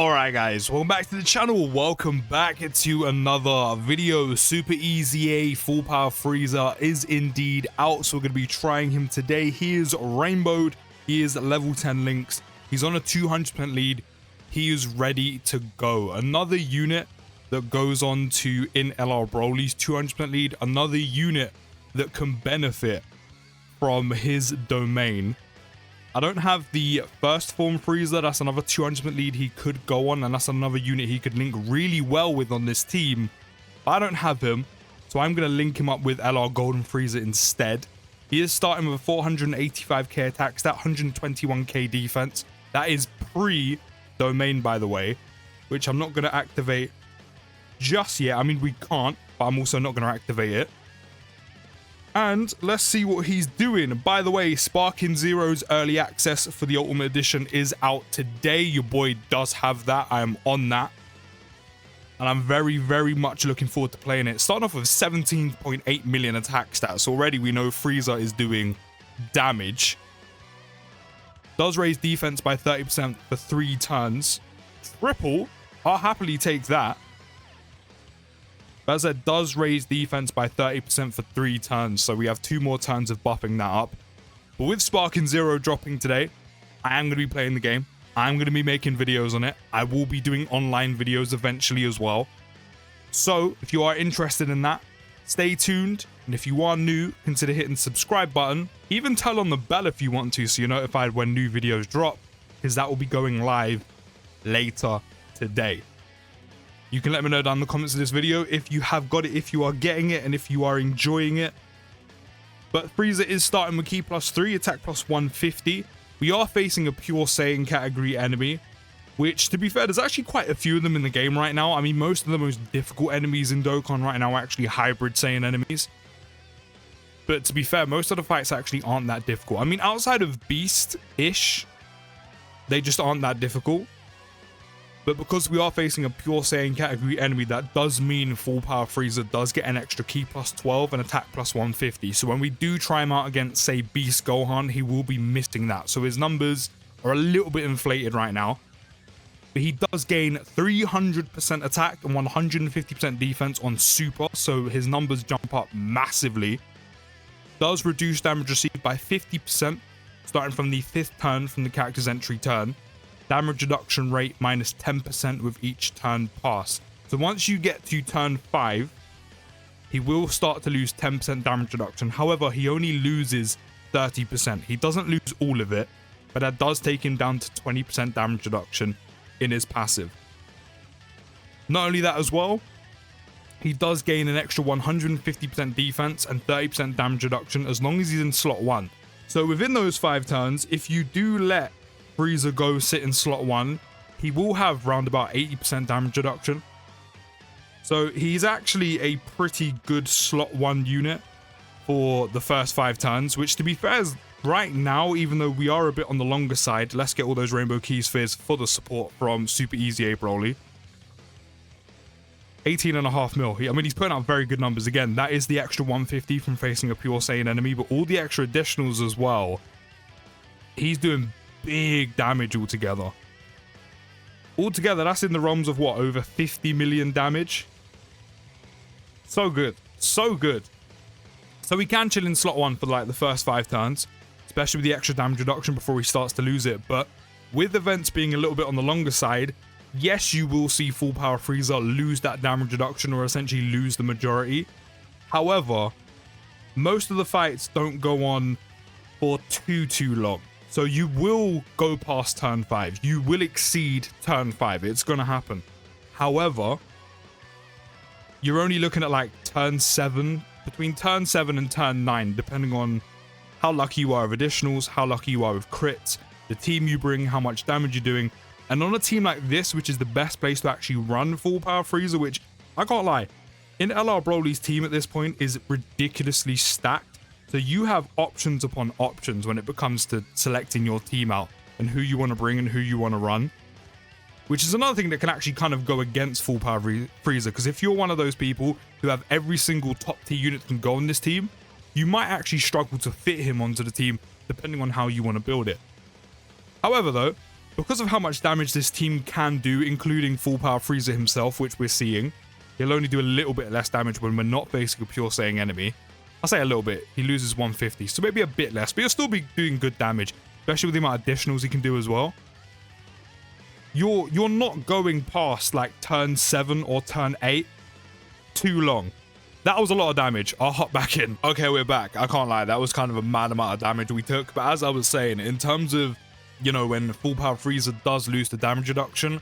Alright guys, welcome back to the channel. Welcome back to another video. Super EZA full power Frieza is indeed out, so we're going to be trying him today. He is rainbowed, he is level 10 links, he's on a 200% lead, he is ready to go. Another unit that goes on to in LR Broly's 200% lead, another unit that can benefit from his domain. I don't have the first form Frieza, that's another 200% lead he could go on, and that's another unit he could link really well with on this team. But I don't have him, so I'm going to link him up with LR Golden Frieza instead. He is starting with a 485k attack stat, 121k defense. That is pre-domain, by the way, which I'm not going to activate just yet. I mean, we can't, but I'm also not going to activate it. And let's see what he's doing. By the way, Sparking Zero's early access for the Ultimate Edition is out today. Your boy does have that. I am on that. And I'm very much looking forward to playing it. Starting off with 17.8 million attack stats. Already we know Frieza is doing damage. Does raise defense by 30% for 3 turns. Triple. I'll happily take that. As it does raise defense by 30% for 3 turns, so we have 2 more turns of buffing that up. But with Sparking Zero dropping today, I am going to be playing the game. I'm going to be making videos on it. I will be doing online videos eventually as well. So if you are interested in that, stay tuned. And if you are new, consider hitting the subscribe button. Even turn on the bell if you want to, so you're notified when new videos drop, because that will be going live later today. You can let me know down in the comments of this video if you have got it, if you are getting it, and if you are enjoying it. But Frieza is starting with Ki +3, attack +150. We are facing a pure Saiyan category enemy, which, to be fair, there's actually quite a few of them in the game right now. I mean, most of the most difficult enemies in Dokkan right now are actually hybrid Saiyan enemies. But to be fair, most of the fights actually aren't that difficult. I mean, outside of Beast-ish, they just aren't that difficult. But because we are facing a pure Saiyan category enemy, that does mean full power Frieza does get an extra Ki +12 and attack +150. So when we do try him out against, say, Beast Gohan, he will be missing that. So his numbers are a little bit inflated right now. But he does gain 300% attack and 150% defense on Super. So his numbers jump up massively. Does reduce damage received by 50%, starting from the 5th turn from the character's entry turn. Damage reduction rate minus 10% with each turn pass. So once you get to turn 5, he will start to lose 10% damage reduction. However, he only loses 30%. He doesn't lose all of it, but that does take him down to 20% damage reduction in his passive. Not only that as well, he does gain an extra 150% defense and 30% damage reduction as long as he's in slot 1. So within those 5 turns, if you do let Frieza go sit in slot 1, he will have round about 80% damage reduction. So he's actually a pretty good slot 1 unit for the first 5 turns, which, to be fair, is right now, even though we are a bit on the longer side. Let's get all those Rainbow Key Spheres for the support from Super EZA Broly. 18.5 mil. I mean, he's putting out very good numbers. Again, that is the extra 150 from facing a pure Saiyan enemy, but all the extra additionals as well. He's doing big damage altogether. Altogether, that's in the realms of what, over 50 million damage? So good. So good. So we can chill in slot 1 for like the first 5 turns, especially with the extra damage reduction before he starts to lose it. But with events being a little bit on the longer side, yes, you will see full power Frieza lose that damage reduction or essentially lose the majority. However, most of the fights don't go on for too long. So you will go past turn 5. You will exceed turn 5. It's going to happen. However, you're only looking at like turn 7, between turn 7 and turn 9, depending on how lucky you are with additionals, how lucky you are with crits, the team you bring, how much damage you're doing. And on a team like this, which is the best place to actually run full power Frieza, which, I can't lie, in LR Broly's team at this point is ridiculously stacked. So you have options upon options when it comes to selecting your team out and who you want to bring and who you want to run. Which is another thing that can actually kind of go against full power Frieza. Because if you're one of those people who have every single top tier unit that can go on this team, you might actually struggle to fit him onto the team depending on how you want to build it. However though, because of how much damage this team can do, including full power Frieza himself, which we're seeing, he'll only do a little bit less damage when we're not facing a pure Saiyan enemy. I'll say a little bit. He loses 150, so maybe a bit less, but he'll still be doing good damage, especially with the amount of additionals he can do as well. You're not going past like turn 7 or turn 8 too long. That was a lot of damage. I'll hop back in. Okay, we're back. I can't lie. That was kind of a mad amount of damage we took. But as I was saying, in terms of, you know, when full power Frieza does lose the damage reduction,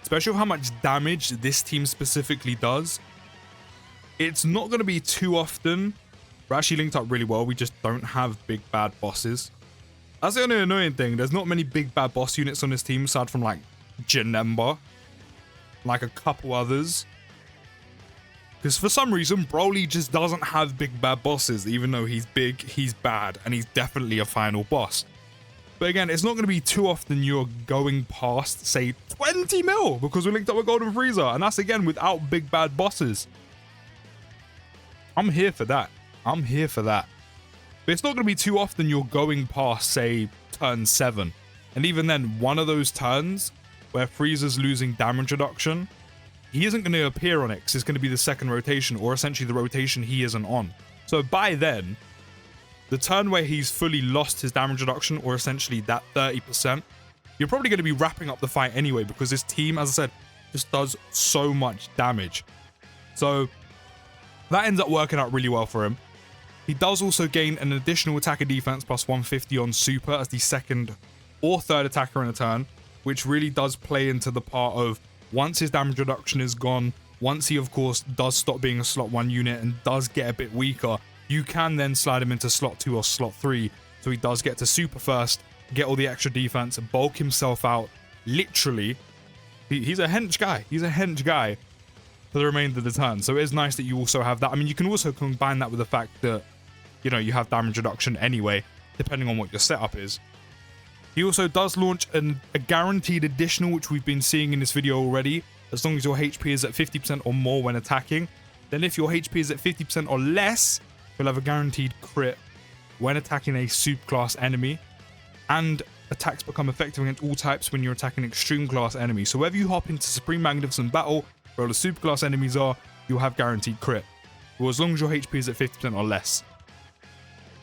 especially how much damage this team specifically does, it's not going to be too often. We're actually linked up really well. We just don't have big bad bosses. That's the only annoying thing. There's not many big bad boss units on this team aside from like Janemba, like a couple others. Because for some reason, Broly just doesn't have big bad bosses. Even though he's big, he's bad, and he's definitely a final boss. But again, it's not going to be too often you're going past, say, 20 mil, because we're linked up with Golden Frieza, and that's again without big bad bosses. I'm here for that. I'm here for that. But it's not going to be too often you're going past, say, turn 7. And even then, one of those turns where Frieza's losing damage reduction, he isn't going to appear on it because it's going to be the second rotation, or essentially the rotation he isn't on. So by then, the turn where he's fully lost his damage reduction, or essentially that 30%, you're probably going to be wrapping up the fight anyway, because this team, as I said, just does so much damage. So that ends up working out really well for him. He does also gain an additional attack and defense plus 150 on Super as the second or third attacker in a turn, which really does play into the part of once his damage reduction is gone, once he of course does stop being a slot 1 unit and does get a bit weaker, you can then slide him into slot 2 or slot 3, so he does get to Super first, get all the extra defense, bulk himself out. Literally, he's a hench guy. He's a hench guy for the remainder of the turn. So it is nice that you also have that. I mean, you can also combine that with the fact that, you know, you have damage reduction anyway, depending on what your setup is. He also does launch a guaranteed additional, which we've been seeing in this video already, as long as your HP is at 50% or more when attacking. Then if your HP is at 50% or less, you'll have a guaranteed crit when attacking a super class enemy. And attacks become effective against all types when you're attacking extreme class enemies. So whether you hop into Supreme Magnificent Battle, where all the super class enemies are, you'll have guaranteed crit. Well, as long as your HP is at 50% or less.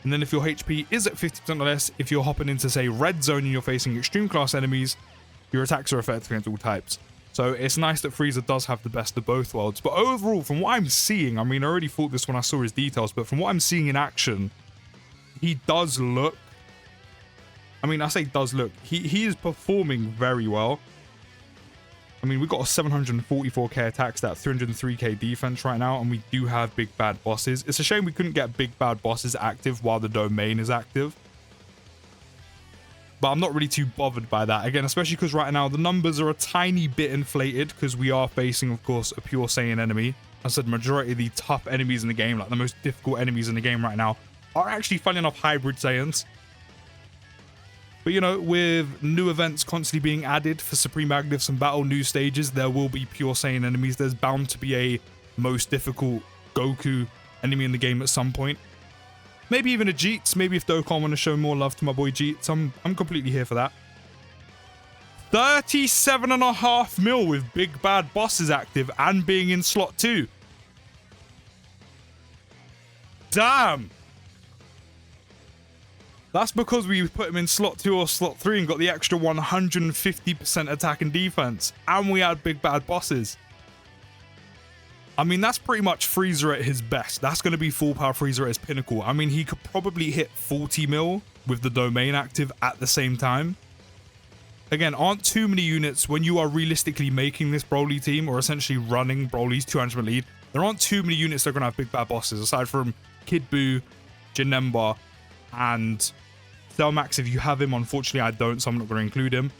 And then if your HP is at 50% or less, if you're hopping into, say, Red Zone and you're facing extreme class enemies, your attacks are effective against all types. So it's nice that Frieza does have the best of both worlds. But overall, from what I'm seeing, I mean, I already thought this when I saw his details, but from what I'm seeing in action, he does look... I mean, I say does look. He is performing very well. I mean, we've got a 744k attack stat, 303k defense right now, and we do have big bad bosses. It's a shame we couldn't get big bad bosses active while the domain is active. But I'm not really too bothered by that. Again, especially because right now the numbers are a tiny bit inflated because we are facing, of course, a pure Saiyan enemy. I said majority of the tough enemies in the game, like the most difficult enemies in the game right now, are actually, funny enough, hybrid Saiyans. But, you know, with new events constantly being added for Supreme Magnificent Battle, new stages, there will be pure Saiyan enemies. There's bound to be a most difficult Goku enemy in the game at some point. Maybe even a Jeets. Maybe if Dokkan want to show more love to my boy Jeets, I'm completely here for that. 37.5 mil with big bad bosses active and being in slot 2. Damn! That's because we put him in slot 2 or slot 3 and got the extra 150% attack and defense. And we had big bad bosses. I mean, that's pretty much Frieza at his best. That's going to be full power Frieza at his pinnacle. I mean, he could probably hit 40 mil with the domain active at the same time. Again, aren't too many units when you are realistically making this Broly team, or essentially running Broly's 200 lead. There aren't too many units that are going to have big bad bosses, aside from Kid Buu, Janemba, and Thelmax. If you have him, unfortunately I don't, so I'm not going to include him.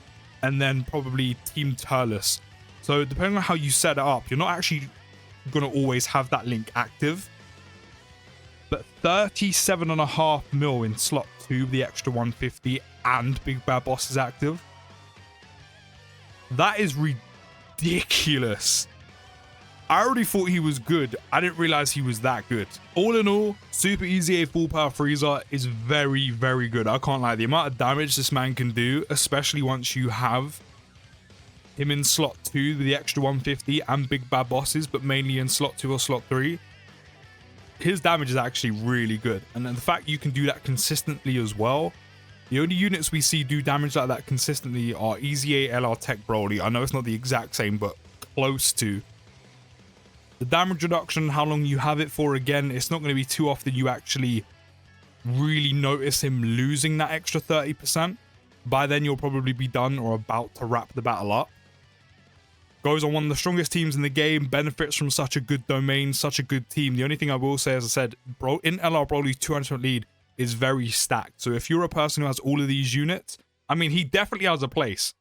And then probably Team Turles. So depending on how you set it up, you're not actually going to always have that link active. But 37.5 mil in slot 2, the extra 150, and big bad bosses active. That is ridiculous. I already thought he was good. I didn't realize he was that good. All in all, Super EZA Full Power Frieza is very, very good. I can't lie. The amount of damage this man can do, especially once you have him in slot 2 with the extra 150 and big bad bosses, but mainly in slot 2 or slot 3. His damage is actually really good. And then the fact you can do that consistently as well. The only units we see do damage like that consistently are EZA LR Tech Broly. I know it's not the exact same, but close to. The damage reduction, how long you have it for, again, it's not going to be too often you actually really notice him losing that extra 30%. By then, you'll probably be done or about to wrap the battle up. Goes on one of the strongest teams in the game, benefits from such a good domain, such a good team. The only thing I will say, as I said, in LR Broly's 200% lead is very stacked. So if you're a person who has all of these units, I mean, he definitely has a place.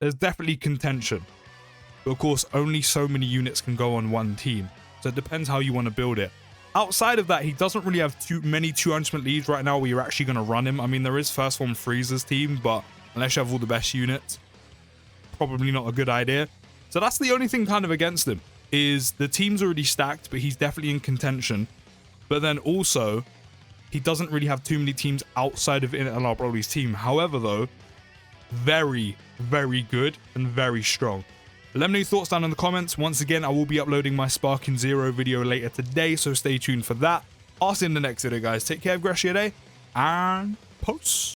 There's definitely contention. But of course, only so many units can go on one team. So it depends how you want to build it. Outside of that, he doesn't really have too many 200% leads right now where you're actually going to run him. I mean, there is First Form Frieza's team, but unless you have all the best units, probably not a good idea. So that's the only thing kind of against him, is the team's already stacked, but he's definitely in contention. But then also, he doesn't really have too many teams outside of LR Broly's team. However, though, very, very good and very strong. Let me know your thoughts down in the comments. Once again, I will be uploading my Sparking Zero video later today, so stay tuned for that. I'll see you in the next video, guys. Take care, have a great day, and peace.